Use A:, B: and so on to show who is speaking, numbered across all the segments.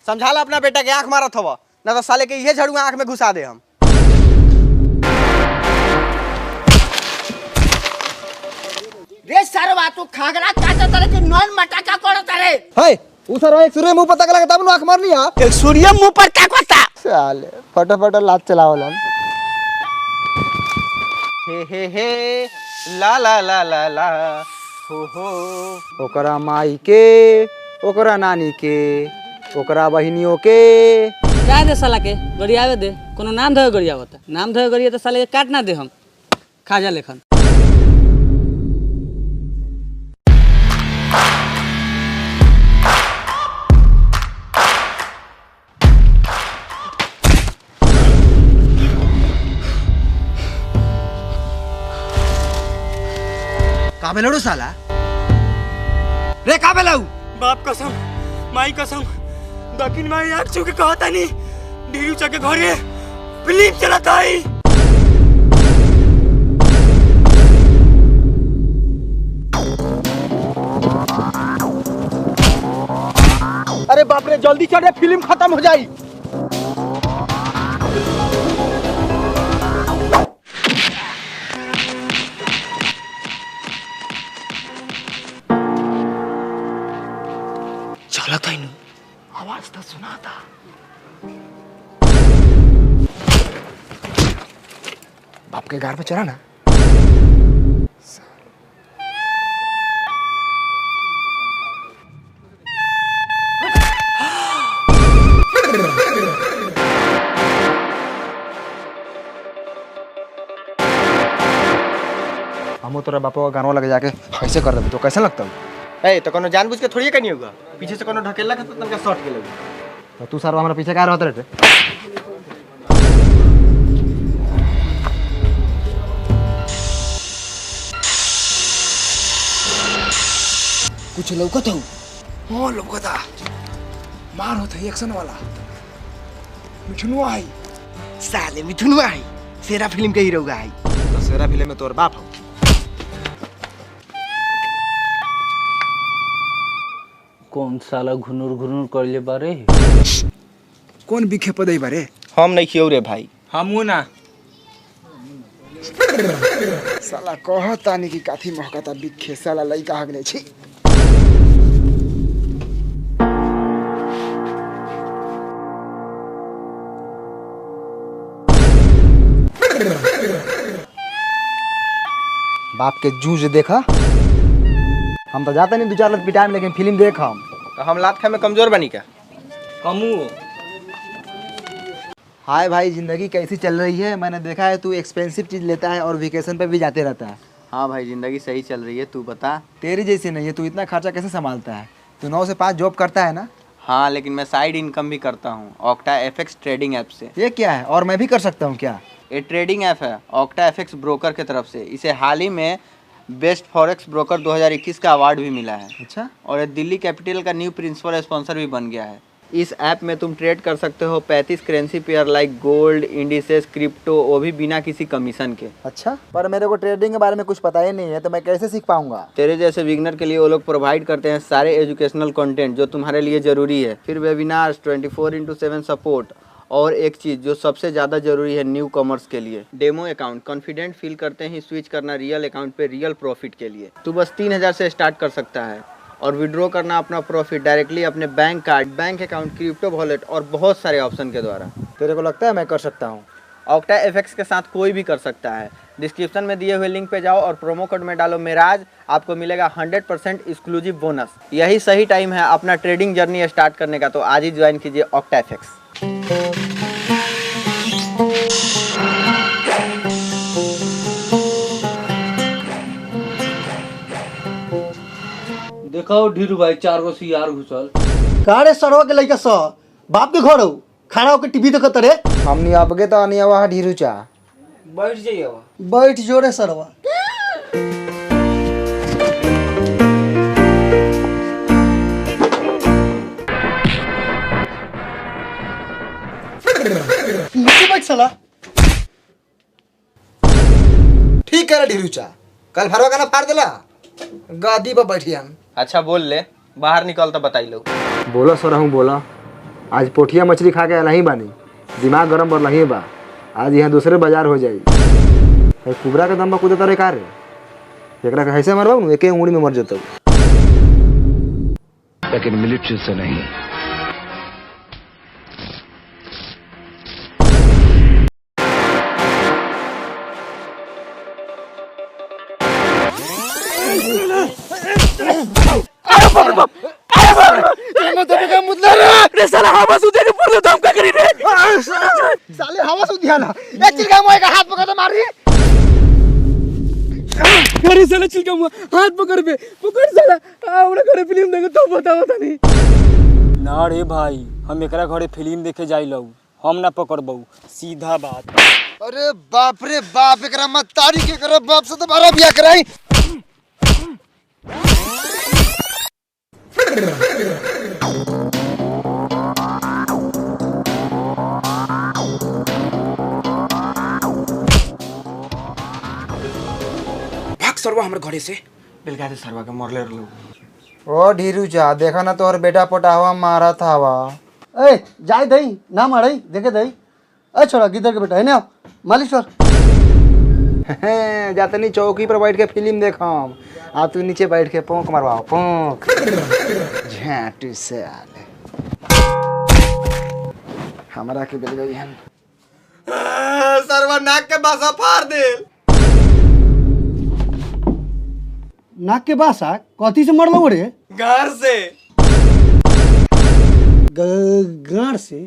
A: समझा ला अपना बेटा के आंख मारत हवा, ना तो साले के ये झड़ू आंख में घुसा दे हम।
B: रे सरवा तू खागरा काचा तरह के नॉन मटाका कोड़ तरे
C: हाय उधर एक सूर्य मुंह पर तक लगा तब आंख मारनी है।
B: एक सूर्य मुंह पर ताकता
C: साले फटाफट लात चलावलन।
A: हे ला ला ला ला ला हो
C: ओकरा माई के, ओकरा नानी के, ओकरा बहिनियों के।
D: जाए दे साला के गरियावे दे, कोनो नाम धोए गरियावत, नाम धोए गरिया तो साले के काट ना दे हम खाजा लेखन।
C: का बेलड़ू साला रे, का बेलऊ?
A: बाप कसम माई कसम दक्षिण माई आंख छू के कहता नहीं ढीरू चके घरे फिल्म चलाता है। अरे बाप रे जल्दी चढ़े फिल्म खत्म हो जाई।
B: चला था इन आवाज तो सुना था।
C: बाप के घर पे चला ना। हम तोरा बापा का गानवा लगे जाके ऐसे कर दे तो कैसे लगता है?
A: ए तो कोनो जानबूझ के थोड़ी करनी होगा, पीछे से कोनो ढकेला के तो तनका शॉट के लगी।
C: तो तू सारा हमारा पीछे क्या रहता रे?
B: कुछ लौकत हो?
C: हां लौकता। मार होता है एक्शन वाला। मिठुनुआ आई।
B: साले मिथुनवा है, सेरा फिल्म के हीरो का है।
C: तो सेरा फिल्म में तोर बाप हो।
D: कौन साला घुनुर घुनुर कर ले बारे?
C: कौन बिखे पदई बारे?
A: हम नहीं खियो रे भाई।
D: हमू ना।
C: साला कहतानी कि काथी महकता बिखे साला लइका हगने छी। बाप के जूझ देखा। हम तो जाते नहीं 2-4 लाख पिटाए में, लेकिन फिल्म देख हम।
A: तो हम लात खाए में कमजोर बनी क्या?
D: हमू
C: हाय भाई, जिंदगी कैसी चल रही है? मैंने देखा है तू एक्सपेंसिव चीज लेता है और वेकेशन पे भी जाते रहता है।
A: हाँ भाई जिंदगी सही चल रही है, तू बता।
C: तेरी जैसी नहीं है, तू इतना खर्चा कैसे संभालता है? तू 9 से 5 जॉब करता है ना?
A: हाँ लेकिन मैं साइड इनकम भी करता हूँ ऑक्टा एफएक्स ट्रेडिंग ऐप से।
C: ये क्या है? और मैं भी कर सकता हूँ क्या?
A: ये ट्रेडिंग ऐप है ऑक्टा एफएक्स ब्रोकर की तरफ से। इसे हाल ही में बेस्ट फॉरेक्स ब्रोकर 2021 का अवार्ड भी मिला है।
C: अच्छा।
A: और ये दिल्ली कैपिटल का न्यू प्रिंसिपल स्पॉन्सर भी बन गया है। इस ऐप में तुम ट्रेड कर सकते हो 35 करेंसी पेयर लाइक गोल्ड, इंडिसेस, क्रिप्टो, वो भी बिना किसी कमीशन के।
C: अच्छा, पर मेरे को ट्रेडिंग के बारे में कुछ पता ही नहीं है, तो मैं कैसे सीख पाऊंगा?
A: तेरे जैसे बिगनर के लिए वो लोग प्रोवाइड करते हैं सारे एजुकेशनल कंटेंट जो तुम्हारे लिए ज़रूरी है, फिर वेबिनार्स, 24/7 सपोर्ट, और एक चीज़ जो सबसे ज़्यादा ज़रूरी है न्यू कॉमर्स के लिए, डेमो अकाउंट। कॉन्फिडेंट फील करते ही स्विच करना रियल अकाउंट पे रियल प्रॉफिट के लिए। तू बस 3000 से स्टार्ट कर सकता है और विड्रॉ करना अपना प्रॉफिट डायरेक्टली अपने bank card, bank account, crypto wallet और बहुत सारे ऑप्शन के द्वारा।
C: तेरे को लगता है मैं कर सकता हूँ?
A: ऑक्टा एफएक्स के साथ कोई भी कर सकता है। डिस्क्रिप्शन में दिए हुए लिंक पे जाओ और प्रोमो कोड में डालो मेराज, आपको मिलेगा 100% एक्सक्लूसिव बोनस। यही सही टाइम है अपना ट्रेडिंग जर्नी स्टार्ट करने का, तो आज ही ज्वाइन कीजिए ऑक्टा एफएक्स।
D: देखो ढीरू भाई 4 गो सियार घुसल।
B: कारे सरवा के लइका स बाप के घर हो, खाना होके टीवी देखत रे।
C: हमनी आपके तो आनी आवा ढीरू चा।
D: बैठ जाइए।
B: बैठ जोरे सरवा। नीचे बैठ साला।
C: ठीक है ढीरू चा, कल भरवा गाना फाड़ देला, गादी पर बैठी हम।
A: अच्छा बोल ले, बाहर निकल तो बताई लो।
C: बोला सर हूँ बोला। आज पोठिया मछली खा के नहीं बानी, दिमाग गरम पर नहीं बा। आज यहाँ दूसरे बाजार हो जाई। कुबरा के दम पर कूदे तारे कार एक कैसे मरबा न एक उंगली में मर जतौ।
E: लेकिन मिलिट्री से नहीं।
B: साले हवा सुधिया ना ए चिलका मोए का हाथ पकड़ के मार रही।
F: अरे साला चिलका मुआ हाथ पकड़ पे पकड़ साला हमरा घरे फिल्म देखे तो बताओ नहीं। ना रे भाई हम एकरा घरे फिल्म देखे जाइलौ, हम ना पकड़बौ, सीधा बात।
C: अरे बाप रे बाप, एकरा मत तारीख के करे बाप से दोबारा बियाह कराई।
F: भाग सरवा हमर घरे से।
A: बिलका दे सरवा के मरले लोग।
C: ओ ढीरू जा, देखा ना तोहर बेटा पटावा मारा था हवा।
B: ए जाय दई ना मारई देखे दई। ए छोड़ा गिदर के बेटा है ना मालिश्वर।
C: जातनी चौकी पर बैठ के फिल्म देखम, आ तू नीचे बैठ के पोंक मरवा पोंक। झाटू से आले हमरा के बेल गई हम।
A: सरवा नाक के बासा फाड़ दे।
B: नाक के बासा कथी से मरलो रे?
A: घर से।
B: गाड़ से?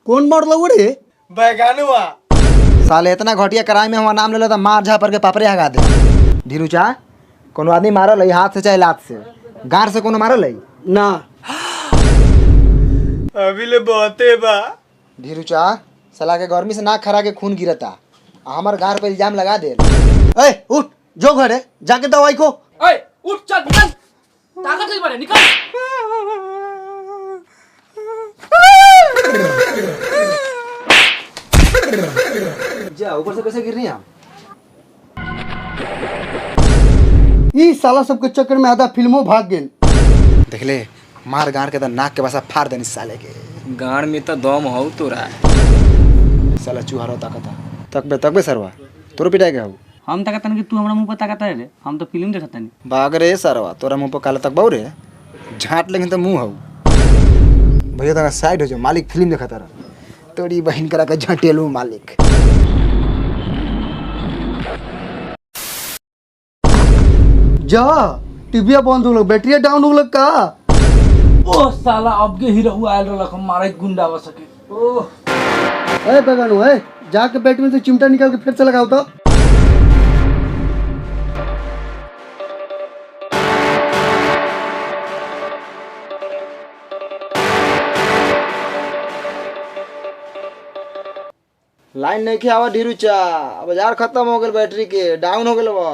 B: कौन मरलो रे?
A: बैगानुआ।
C: साले इतना घटिया कराई में हमारा नाम ले लेता, मार झापर के पापड़े हगा दे। धीरू चा, कोनो आदमी मारल है हाथ से चाहे लात से, गार से कोनो मारल है
B: ना।
A: अभी ले बहुते बा।
C: धीरू चा, साला के गर्मी से नाक खरा के खून गिरता, हमार गार पे इल्जाम लगा दे।
B: ए उठ जो घरे जाके दवाई को।
F: ए उठ चल निकल, ताकत नहीं मारे निकल।
C: जा ऊपर से कैसे गिर रही है?
B: ई साला सबके चक्कर में आधा फिल्मों भाग गेल।
C: देख ले, मार गार के तो नाक के बसा फाड़ देनी साले के।
F: गाड़ में तो दम हो तोरा।
C: साला चूहारो ताकता। तकबे सरवा, तोरो पिटाई के हऊ।
D: हम ताकतन कि तू हमरा मुंह पर ताकत रे, हम तो फिल्म देखत नहीं।
C: भाग रे सरवा, तोरा मुंह पर काला तक बहु रे, झाट लेकिन तो मुंह हऊ। भैया तक साइड हो जाओ, मालिक फिल्म देखा तारा। तोरी बहन करा के झटेलू मालिक।
B: जा टीवी बंद हो गल, बैटरी डाउन हो गल का?
F: ओ साला अब के हीरो आयल रहलक, हम मारे गुंडा हो सके। ओ
B: ए बगानो ए जाके बैटरी में से चिमटा निकाल के फिर से लगाओ तो।
C: लाइन नहीं आवा ढीरू चा, बाजार खत्म हो गल, बैटरी के डाउन हो गल बा।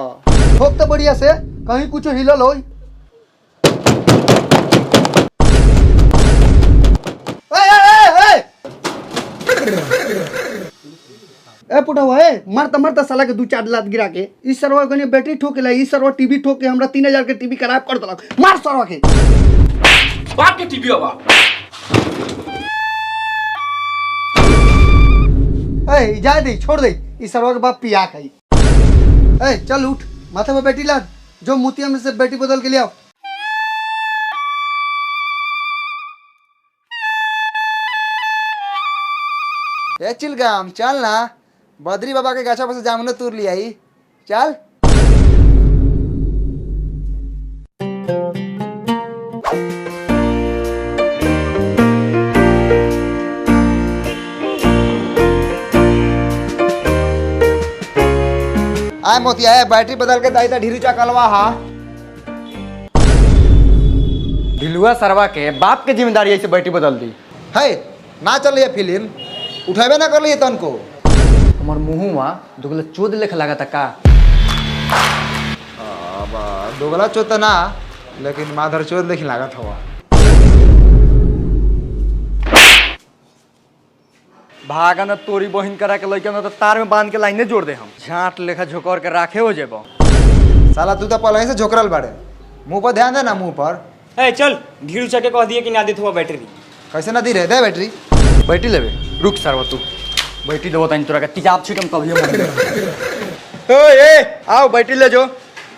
B: ठोक तो बढ़िया से, कहीं कुछ हिलल हो। ए पुटवा ए मरता मरता साला के दू चार लात गिरा के इस सरवा के बैटरी ठोकेला, इस सरवा टीवी ठोक के हमरा 3000 के टीवी खराब कर देलक। मार सरवा के।
F: बाप के टीवी होगा।
B: ए जाए दे, छोड़ दे, इस सरवा के बाप पिया खाई। ए चल उठ, माथे पे बैटरी लाद, जो मोतिया में से बैटरी बदल के ले आओ।
C: ए चिलगाम चल ना, बद्री बाबा के गाछा पर से जामुन तोड़ लिया ही, चल। आए मोतिया है, बैटरी बदल के दाई ढीरू चा कलवा हा।
A: ढिलुआ सरवा के बाप के जिम्मेदारी ऐसे बैटरी बदल दी
C: है ना चल रही फिल्म, उठेबे ना कर लिए तन को।
A: हमार मुंहुआ दुगला चोद लेख लगा था का।
C: दोगला चोत ना, लेकिन माधर चोत लेकिन लागत हवा।
A: भागा न तोरी बहिन करा के लइका न तो तार में बांध के लाइने जोड़ दे हम। झाट लेखा झोकर के राखे हो जेबो।
C: साला तू तो पहले से झोकरल बाड़े, मुंह पर ध्यान दे ना मुंह पर।
F: ए चल ढीरू चके कह दिए कि ना देत हुआ बैटरी।
C: कैसे ना दी रहे दे बैटरी
F: बैठी लेबे रुक सरवा तू बैठी देबो तनी तोरा के तेजाब छिटम कभी मर
A: ए आओ बैठी ले जो।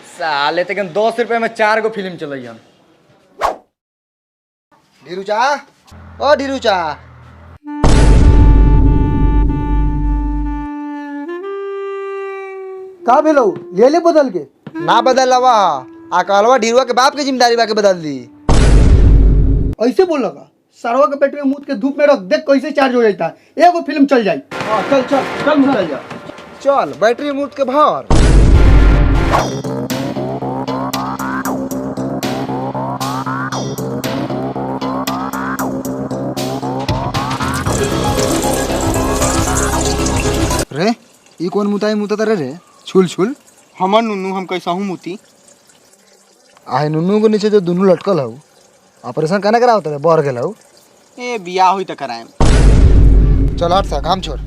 F: साले तक 10 रुपए में 4 गो फिल्म चलई हम।
C: ढीरू चा ओ ढीरू चा
B: का भेलो ले ले बदल के।
C: ना बदल लवा आ कहलवा ढीरुआ के बाप के जिम्मेदारी बा के बदल दी।
B: ऐसे बोल लगा सरवा के पेट में मुद के धूप में रख देख कैसे चार्ज हो जाता है। एगो फिल्म चल जाई। हाँ चल चल चल चल जा।
C: चल बैटरी मूड के भर। रे ई कौन मुताई मुता रे छुल छुल
A: हमर नुनू हम कैसा हूँ मुती।
C: आहे नुनू के नीचे जो दोनों लटकल हऊ ऑपरेशन कहना करा होता है बर गेल हऊ।
A: ए बियाह हुई तो कराएम।
C: चल हट सा काम छोड़।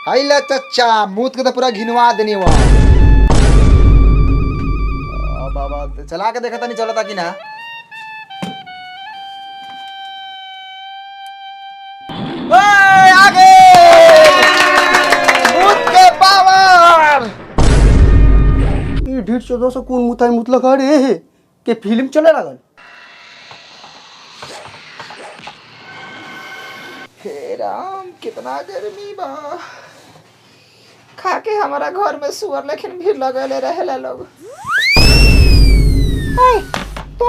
C: हाई ला चच्चा मूत के तो पूरा घिनवा देनी वहाँ। बाबा चला के देखा था नहीं चला था कि ना। आगे मूत के पावर।
B: ये 150 से कौन मुताई मुतलक रे के फिल्म चले लागल।
C: हे राम कितना गर्मी बा। खाके हमारा घर में सुअर लेकिन भीड़ लगले रहेला लोग। तो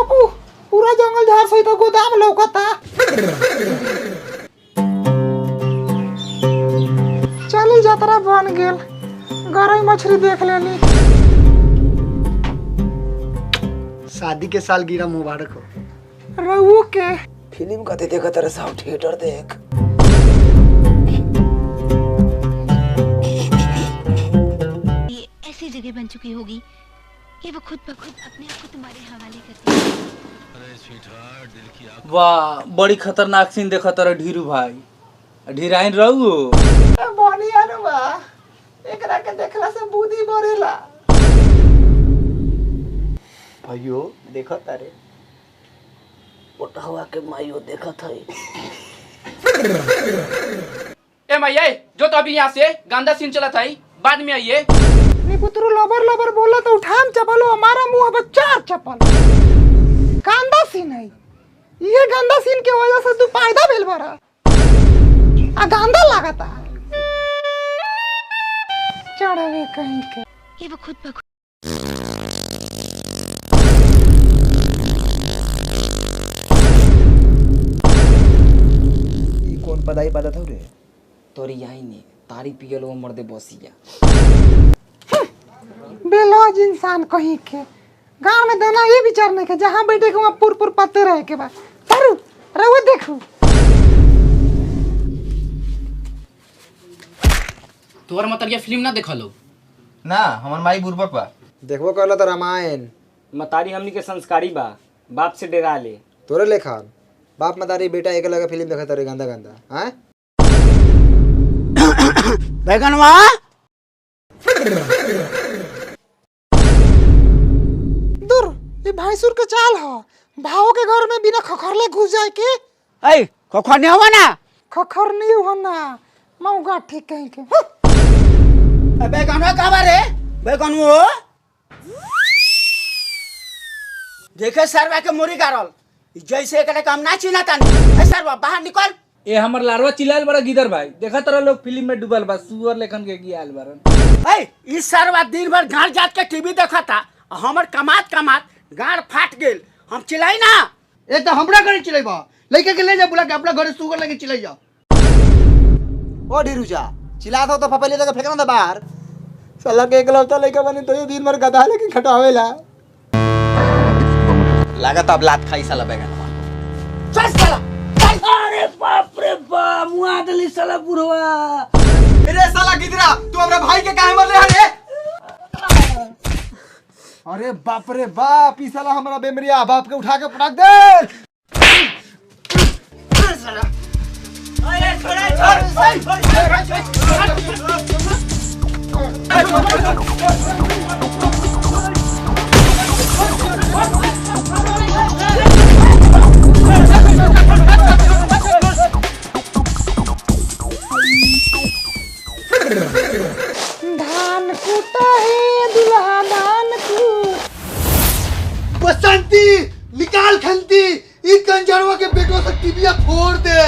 C: पूरा जंगल झाड़ सहित तो गोदाम लौकता। चल यात्रा बन गेल गरई मछली देख लेनी।
B: शादी के साल गिरा मुबारक हो।
C: रहू के फिल्म कते देखा तेरे साउथ थिएटर देख।
E: ये ऐसी जगह बन चुकी होगी कि वो खुद ब खुद अपने आप को तुम्हारे हवाले करती है।
D: वाह बड़ी खतरनाक सीन देखा तारा ढीरू भाई। ढीराइन रहू
C: बढ़िया न बा एकरा के देखला से बुद्धि बढ़ेला।
A: भाइयों देखा तारे ओटहवा के माइयो देखा था।
G: ए मैया जो तो अभी यहाँ से गंदा सीन चला था बाद में आइए।
C: नी पुत्रु लबर लबर बोला तो उठाम चपलो हमारा मुंह अब 4 चपल। गंदा सीन है ये गंदा सीन के वजह से तू फायदा भेल बरा आ गंदा लागता। चढ़ावे कहीं के
E: ये वो खुद ब खुद
C: ई कौन पदाई पता था रे।
F: तोरी यही ने तारी पियल वो मर्दे बसिया।
C: बेलौज इंसान कहीं के गांव में दाना ये विचार नहीं के जहाँ बैठे के वहाँ पुर पत्ते रहे के बाद सरू रहो देखो।
G: तोहर मतलब ये फिल्म ना देखा लो
A: ना हमार माई बुर्बक बा।
C: देखबो कहला तो रामायण
F: मतारी हमनी के संस्कारी बा बाप से डरा ले।
C: तोरे लेखा बाप मतारी बेटा एक लगा फिल्म देखा तारे गंदा गंदा हैं।
B: बैगनवा
C: दूर ये भैंसुर के चाल हो भाव के घर में बिना खखरले घुस जाए के।
B: ए खोखा नहीं होगा ना।
C: खखर नहीं हो ना मौगा ठीक कहीं के।
B: बैगनवा कहाँ रे बैगनवो देखे सरवा के मुरी गारल जैसे एकरे काम ना चिन्हा तानी। ए सरवा बाहर निकल।
D: ए हमर लारवा चिल्लाल बड़ा गिदर भाई। देखा तारा लोग फिल्म में डूबल बा सुअर लेखन के गियाल बारन।
B: ए इस सरवा दिन भर गाड़ जात के टीवी देखा था हमर कमात कमात गाड़ फाट गेल हम चिल्लाई ना। ए तो हमरा घरे चिल्लाइबा लइका के ले जा बुला के अपना घरे सुगर लेके चिल्लाई जा।
C: ओ ढीरूजा चिल्ला दो तो फपले जगह फेंकना था बाहर। साला के एकलौता लइका बनी तो ये दिन भर गधा लेके खटावेला।
A: लागत अब लात खाई साला बैगनवा।
B: चल साला
D: अरे बाप रे बाप मुआ दली साला बुढ़वा।
C: अरे साला गिदरा तू हमरा भाई के काहे मरले रे। अरे बाप रे बाप ई साला हमरा बेमरिया बाप के उठा के पटक दे। धान कूटा है दुल्हा धान कूट।
B: बसंती निकाल खंती ई कंजरवा के बेटो से टिबिया फोड़ दे।